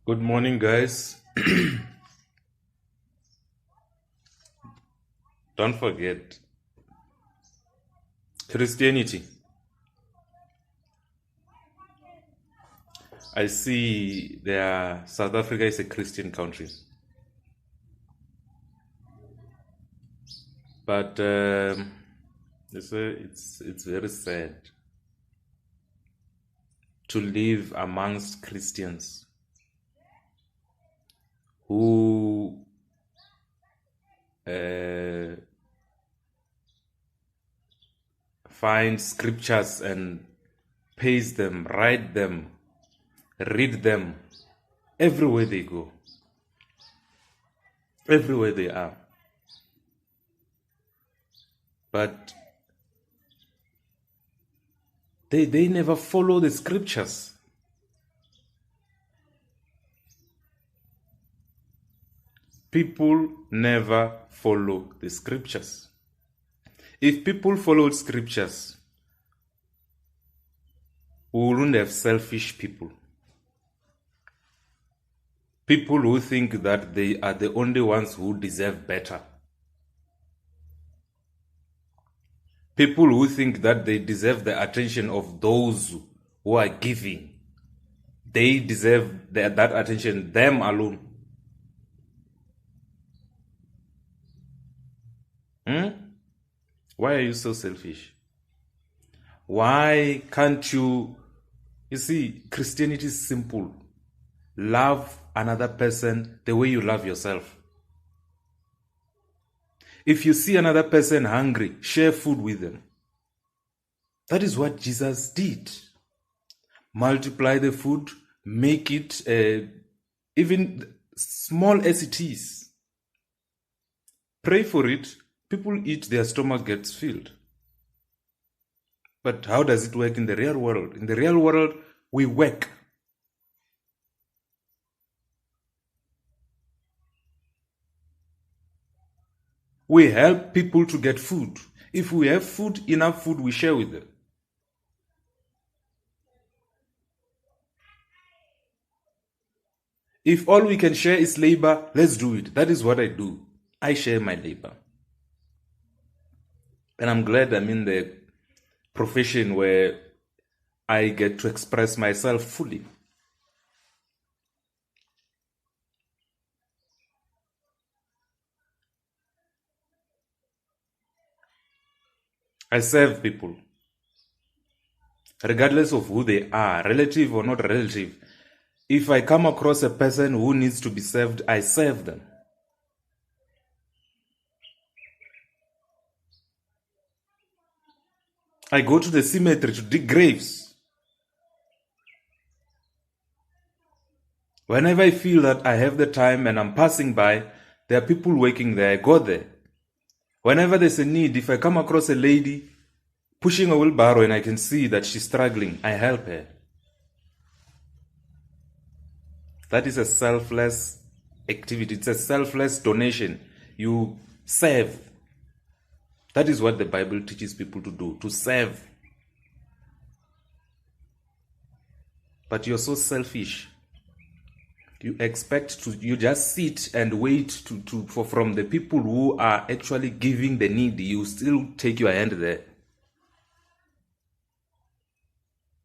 Good morning, guys. Don't forget Christianity. I see South Africa is a Christian country, but it's very sad to live amongst Christians who find scriptures and paste them, write them, read them everywhere they go, everywhere they are. But they never follow the scriptures. People never follow the scriptures. If people followed scriptures, we wouldn't have selfish people. People who think that they are the only ones who deserve better. People who think that they deserve the attention of those who are giving. They deserve that attention, them alone. Why are you so selfish? Why can't you... You see, Christianity is simple. Love another person the way you love yourself. If you see another person hungry, share food with them. That is what Jesus did. Multiply the food, make it even small as it is. Pray for it. People eat, their stomach gets filled. But how does it work in the real world? In the real world, we work. We help people to get food. If we have food, enough food, we share with them. If all we can share is labor, let's do it. That is what I do. I share my labor. And I'm glad I'm in the profession where I get to express myself fully. I serve people, regardless of who they are, relative or not relative. If I come across a person who needs to be served, I serve them. I go to the cemetery to dig graves. Whenever I feel that I have the time and I'm passing by, there are people working there, I go there. Whenever there's a need, if I come across a lady pushing a wheelbarrow and I can see that she's struggling, I help her. That is a selfless activity. It's a selfless donation. You serve. That is what the Bible teaches people to do, to serve. But you're so selfish. You just sit and wait from the people who are actually giving the need. You still take your hand there.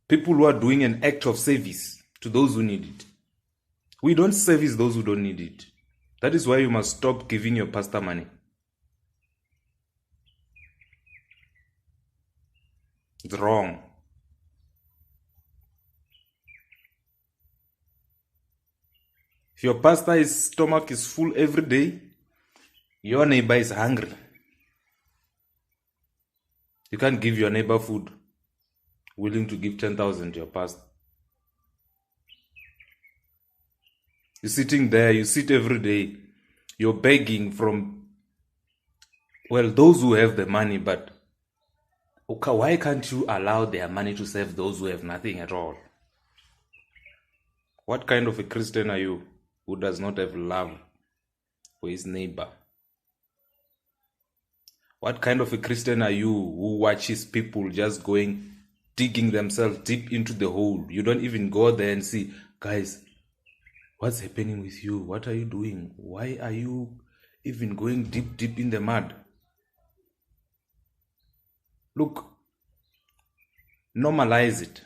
People who are doing an act of service to those who need it. We don't service those who don't need it. That is why you must stop giving your pastor money. It's wrong. If your pastor's stomach is full every day, your neighbor is hungry. You can't give your neighbor food, willing to give 10,000 to your pastor. You're sitting there, you sit every day, you're begging from, those who have the money, but okay, why can't you allow their money to serve those who have nothing at all? What kind of a Christian are you who does not have love for his neighbor? What kind of a Christian are you who watches people just digging themselves deep into the hole? You don't even go there and see, guys, What's happening with you? What are you doing? Why are you even going deep in the mud? Look, normalize it.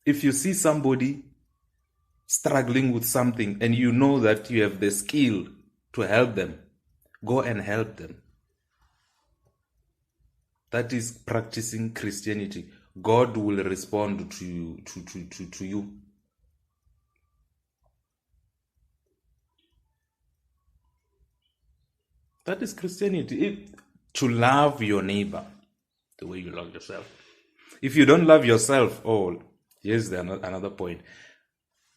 If you see somebody struggling with something and you know that you have the skill to help them, go and help them. That is practicing Christianity. God will respond to you. To you. That is Christianity. To love your neighbor the way you love yourself. If you don't love yourself, here's another point.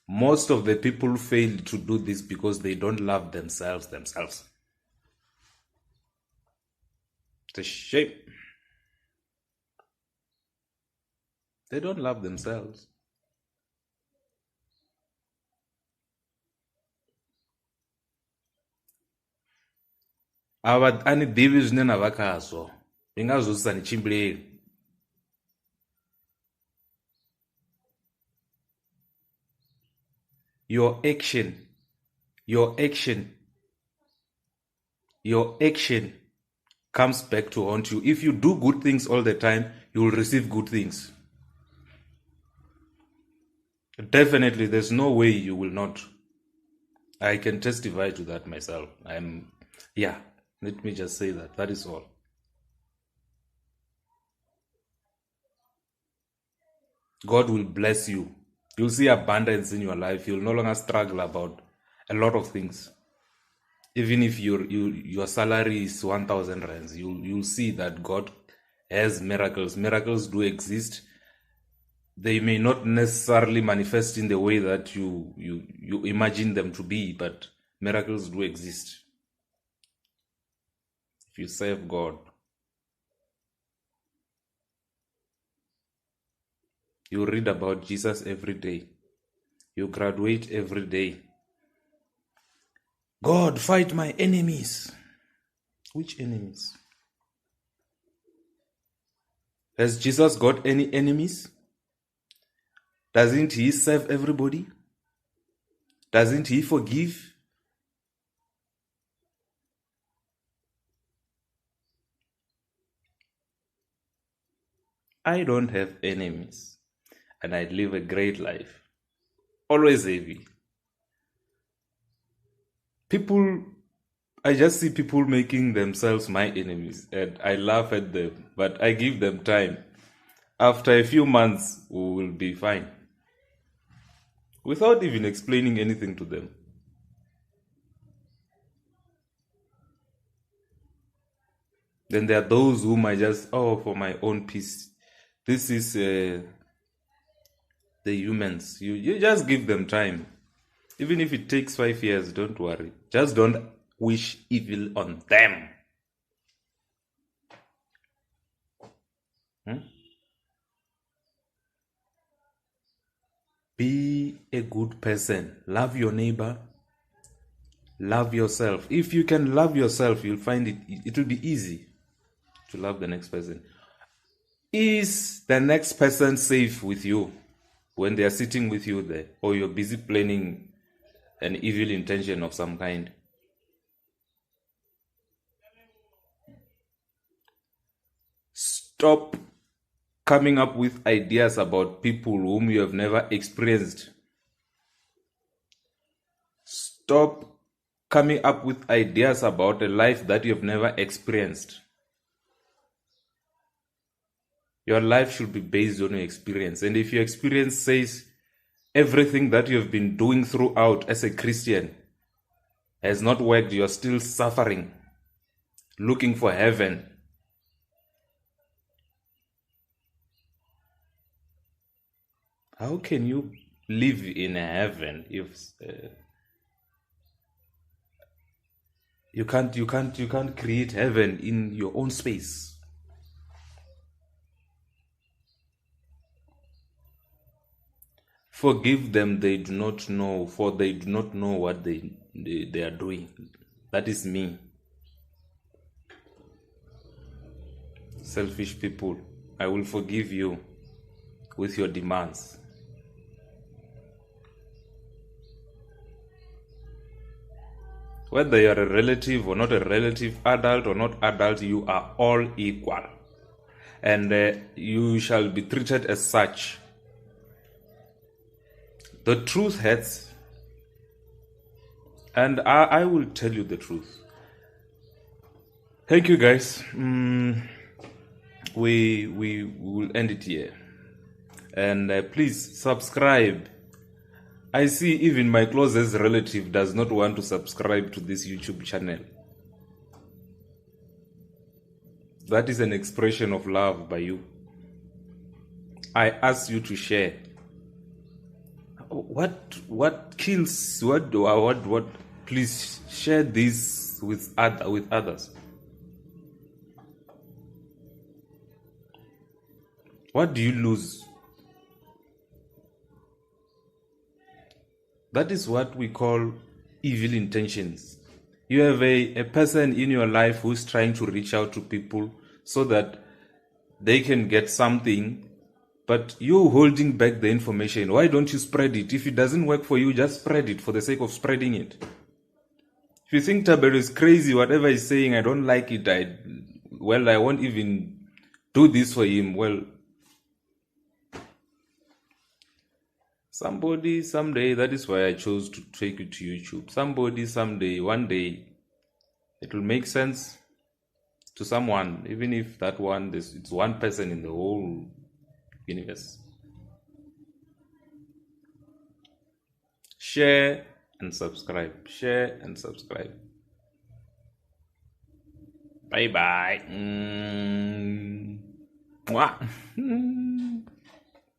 Most of the people fail to do this because they don't love themselves. It's a shame. They don't love themselves. Ani ḓivhi zwine na vha khazwo ndi ngazwo zwi sa ni tshimbileli. Your action comes back to haunt you. If you do good things all the time, you will receive good things. Definitely, there's no way you will not. I can testify to that myself. Let me just say that. That is all. God will bless you. You'll see abundance in your life. You'll no longer struggle about a lot of things. Even if your salary is 1,000 rands, you'll see that God has miracles. Miracles do exist. They may not necessarily manifest in the way that you imagine them to be, but miracles do exist. If you serve God, you read about Jesus every day. You graduate every day. God, fight my enemies. Which enemies? Has Jesus got any enemies? Doesn't he serve everybody? Doesn't he forgive? I don't have enemies, and I live a great life. Always happy. I just see people making themselves my enemies, and I laugh at them, but I give them time. After a few months, we will be fine. Without even explaining anything to them. Then there are those whom I just, for my own peace. This is the humans. You just give them time. Even if it takes 5 years, don't worry. Just don't wish evil on them. Be a good person. Love your neighbor. Love yourself. If you can love yourself, you'll find it will be easy to love the next person. Is the next person safe with you when they are sitting with you there, or you're busy planning an evil intention of some kind? Stop coming up with ideas about people whom you have never experienced. Stop coming up with ideas about a life that you have never experienced. Your life should be based on your experience. And if your experience says everything that you have been doing throughout as a Christian has not worked, you're still suffering, looking for heaven, how can you live in a heaven if you can't create heaven in your own space? Forgive them, they do not know, for they do not know what they are doing. That is me. Selfish people, I will forgive you with your demands. Whether you're a relative or not a relative, adult or not adult, you are all equal. And you shall be treated as such. The truth hurts. And I will tell you the truth. Thank you, guys. We will end it here. And please subscribe. I see even my closest relative does not want to subscribe to this YouTube channel. That is an expression of love by you. I ask you to share. What kills? What? Please share this with others. What do you lose? That is what we call evil intentions. You have a person in your life who's trying to reach out to people so that they can get something, but you're holding back the information. Why don't you spread it? If it doesn't work for you, just spread it for the sake of spreading it. If you think Tabero is crazy, whatever he's saying, I don't like it, I won't even do this for him. Well, somebody, someday, that is why I chose to take it to YouTube. Somebody, someday, one day, it will make sense to someone, even if that one, it's one person in the whole universe. Share and subscribe. Share and subscribe. Bye bye. Mwah.